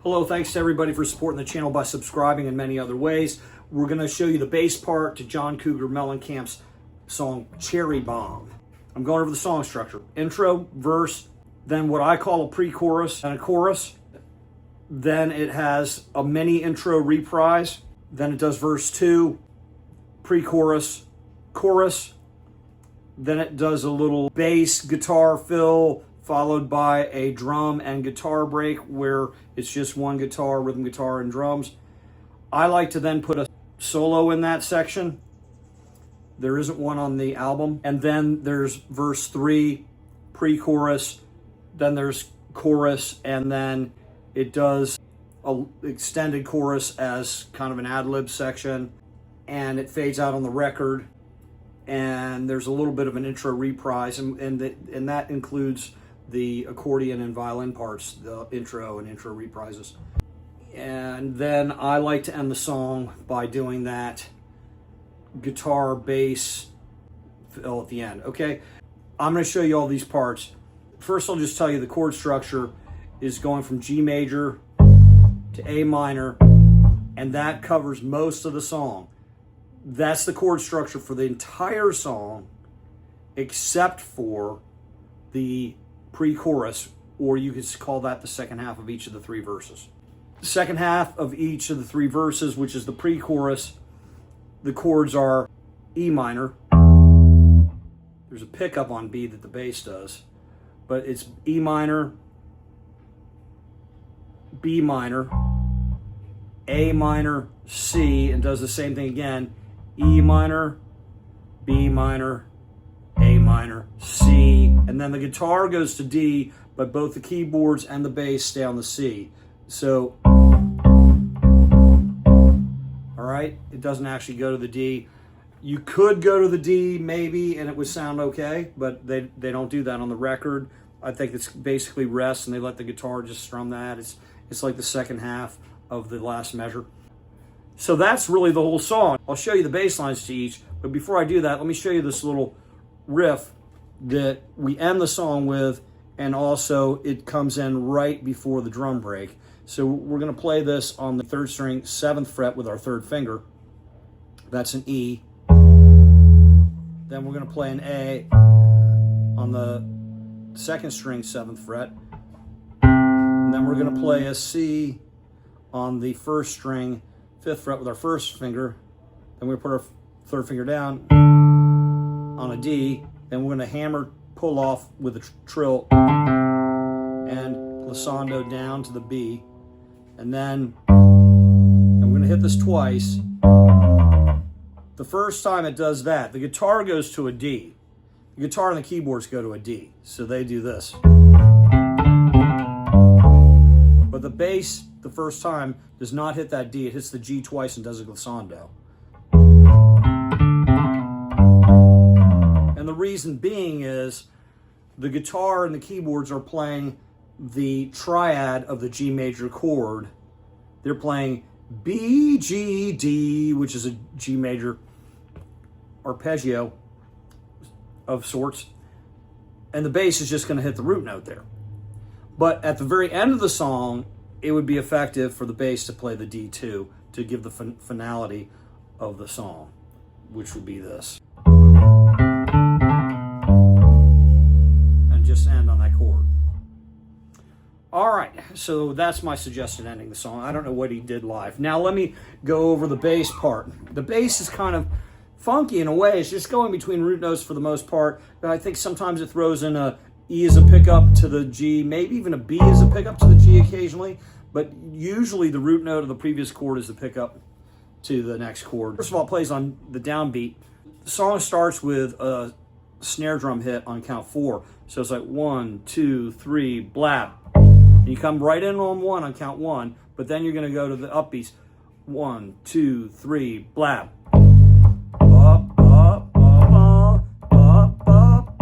Hello, thanks to everybody for supporting the channel by subscribing in many other ways. We're going to show you the bass part to John Cougar Mellencamp's song Cherry Bomb. I'm going over the song structure. Intro, verse, then what I call a pre-chorus and a chorus. Then it has a mini intro reprise. Then it does verse 2, pre-chorus, chorus. Then it does a little bass guitar fill, followed by a drum and guitar break where it's just one guitar, rhythm guitar, and drums. I like to then put a solo in that section. There isn't one on the album. And then there's verse 3, pre-chorus, then there's chorus, and then it does an extended chorus as kind of an ad-lib section, and it fades out on the record, and there's a little bit of an intro reprise, and that includes the accordion and violin parts, the intro and intro reprises. And then I like to end the song by doing that guitar bass fill at the end. Okay, I'm going to show you all these parts. First, I'll just tell you the chord structure is going from G major to A minor, and that covers most of the song. That's the chord structure for the entire song, except for the pre-chorus, or you could call that the second half of each of the three verses. The second half of each of the three verses, which is the pre-chorus, the chords are E minor. There's a pickup on B that the bass does, but it's E minor, B minor, A minor, C, and does the same thing again. E minor, B minor, A minor, C, and then the guitar goes to D, but both the keyboards and the bass stay on the C. So, all right, it doesn't actually go to the D. You could go to the D maybe, and it would sound okay, but they don't do that on the record. I think it's basically rest, and they let the guitar just strum that. It's like the second half of the last measure. So that's really the whole song. I'll show you the bass lines to each, but before I do that, let me show you this little riff that we end the song with, and also it comes in right before the drum break. So we're going to play this on the 3rd string, 7th fret with our 3rd finger. That's an E. Then we're going to play an A on the 2nd string, 7th fret. And then we're going to play a C on the 1st string, 5th fret with our 1st finger. Then we're going to put our 3rd finger down on a D. Then we're going to hammer, pull off with a trill, and glissando down to the B. And then we're going to hit this twice. The first time it does that, the guitar goes to a D. The guitar and the keyboards go to a D. So they do this. But the bass, the first time, does not hit that D. It hits the G twice and does a glissando. And the reason being is the guitar and the keyboards are playing the triad of the G major chord. They're playing B, G, D, which is a G major arpeggio of sorts. And the bass is just going to hit the root note there. But at the very end of the song, it would be effective for the bass to play the D2 to give the finality of the song, which would be this. And just end on that chord. All right, so that's my suggested ending the song. I don't know what he did live. Now let me go over the bass part. The bass is kind of funky in a way. It's just going between root notes for the most part. But I think sometimes it throws in a E as a pickup to the G, maybe even a B as a pickup to the G occasionally. But usually the root note of the previous chord is the pickup to the next chord. First of all, it plays on the downbeat. The song starts with a snare drum hit on count 4. So it's like 1, 2, 3, blap. And you come right in on 1 on count 1, but then you're going to go to the upbeats. 1, 2, 3, blap. Up, up, up, up, up.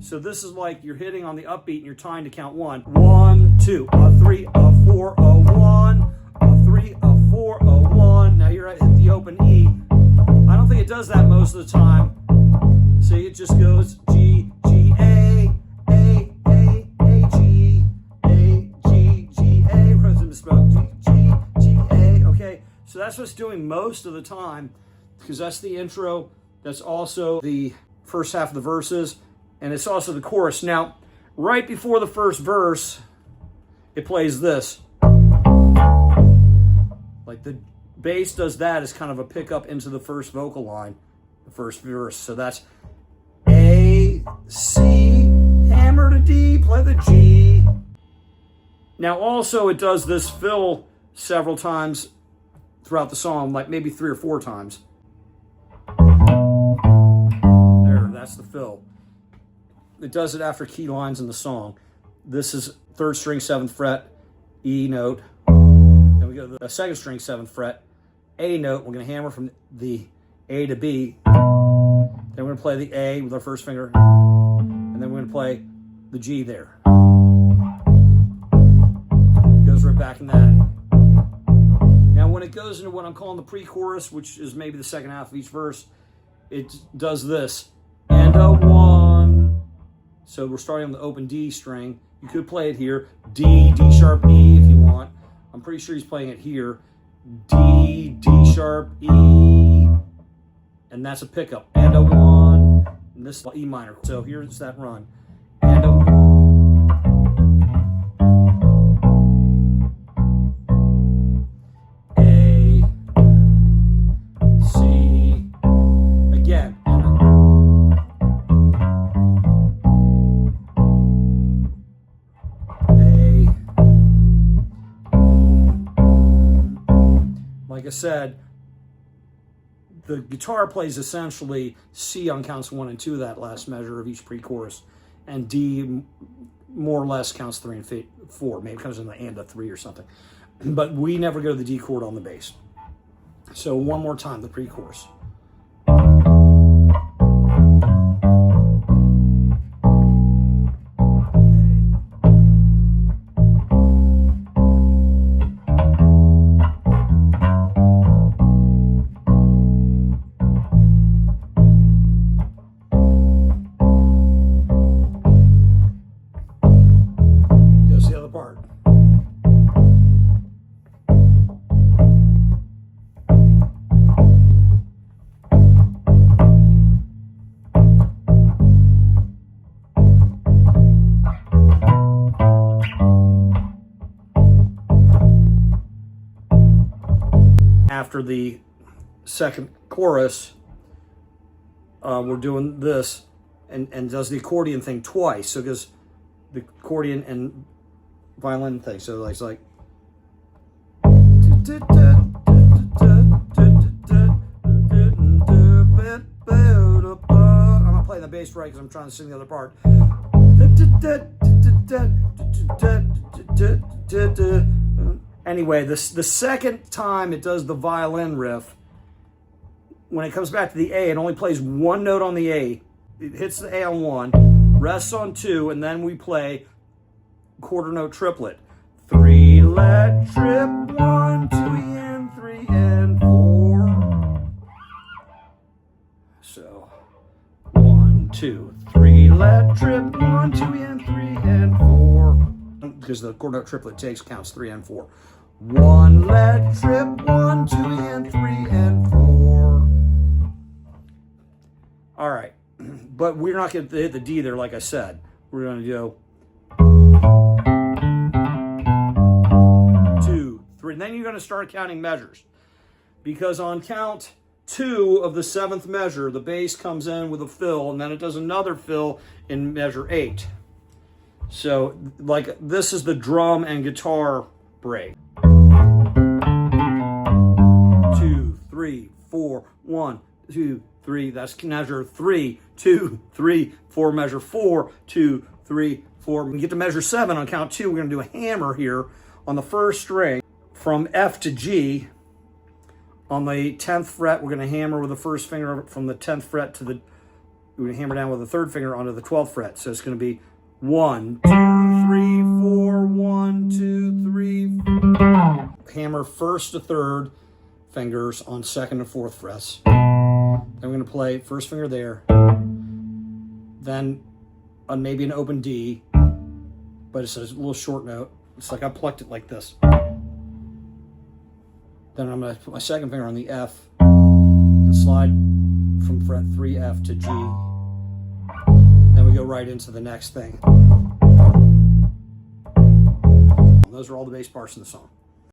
So this is like you're hitting on the upbeat and you're tying to count 1. 1, 2, a 3, a 4, a 1, a 3, a 4, a 1. Now you're at the open E. I don't think it does that most of the time. So it just goes G, G, A, G, A, G, So that's what it's doing most of the time, because that's the intro. That's also the first half of the verses, and it's also the chorus. Now, right before the first verse, it plays this. Like the bass does that as kind of a pickup into the first vocal line, the first verse. So that's A, C, hammer to D, play the G. Now also it does this fill several times throughout the song, like maybe 3 or 4 times. There, that's the fill. It does it after key lines in the song. This is 3rd string, 7th fret, E note. Then we go to the 2nd string, 7th fret, A note. We're going to hammer from the A to B. Then we're going to play the A with our first finger. And then we're going to play the G there. It goes right back in that. Now when it goes into what I'm calling the pre-chorus, which is maybe the second half of each verse, it does this. And a 1. So we're starting on the open D string. You could play it here. D, D sharp, E if you want. I'm pretty sure he's playing it here. D, D sharp, E. And that's a pickup. And a 1. And this is E minor. So here's that run. And a 1. A, C. Again. Like I said, the guitar plays essentially C on counts 1 and 2, that last measure of each pre-chorus, and D more or less counts 3 and 4. Maybe it comes in the and a 3 or something. But we never go to the D chord on the bass. So one more time, the pre-chorus. After the second chorus, we're doing this and does the accordion thing twice. So it goes the accordion and violin thing. So it's like. I'm not playing the bass right because I'm trying to sing the other part. Anyway, the second time it does the violin riff, when it comes back to the A, it only plays 1 note on the A. It hits the A on 1, rests on 2, and then we play quarter note triplet. 3 let trip 1, 2 and 3 and 4. So 1, 2, 3 let trip 1, 2 and 3 and 4. Because the quarter note triplet counts 3 and 4. 1 let trip 1, 2 and 3 and 4. All right, but we're not going to hit the D there, like I said. We're going to go 2, 3, and then you're going to start counting measures, because on count 2 of the 7th measure, the bass comes in with a fill, and then it does another fill in measure 8. So, like, this is the drum and guitar break. 2, 3, 4, 1, 2, 3. That's measure 3, 2, 3, 4, measure 4, 2, 3, 4. When we get to measure 7 on count 2, we're going to do a hammer here on the first string from F to G. On the 10th fret, we're going to hammer with the first finger from the 10th fret to the, we're going to hammer down with the 3rd finger onto the 12th fret. So it's going to be 1, 2, 3, 4, 1, 2, 3. Hammer 1st to 3rd fingers on 2nd and 4th frets. Then we're going to play first finger there, then maybe an open D, but it's a little short note. It's like I plucked it like this. Then I'm going to put my second finger on the F and slide from fret 3 F to G. Then we go right into the next thing. Those are all the bass parts in the song.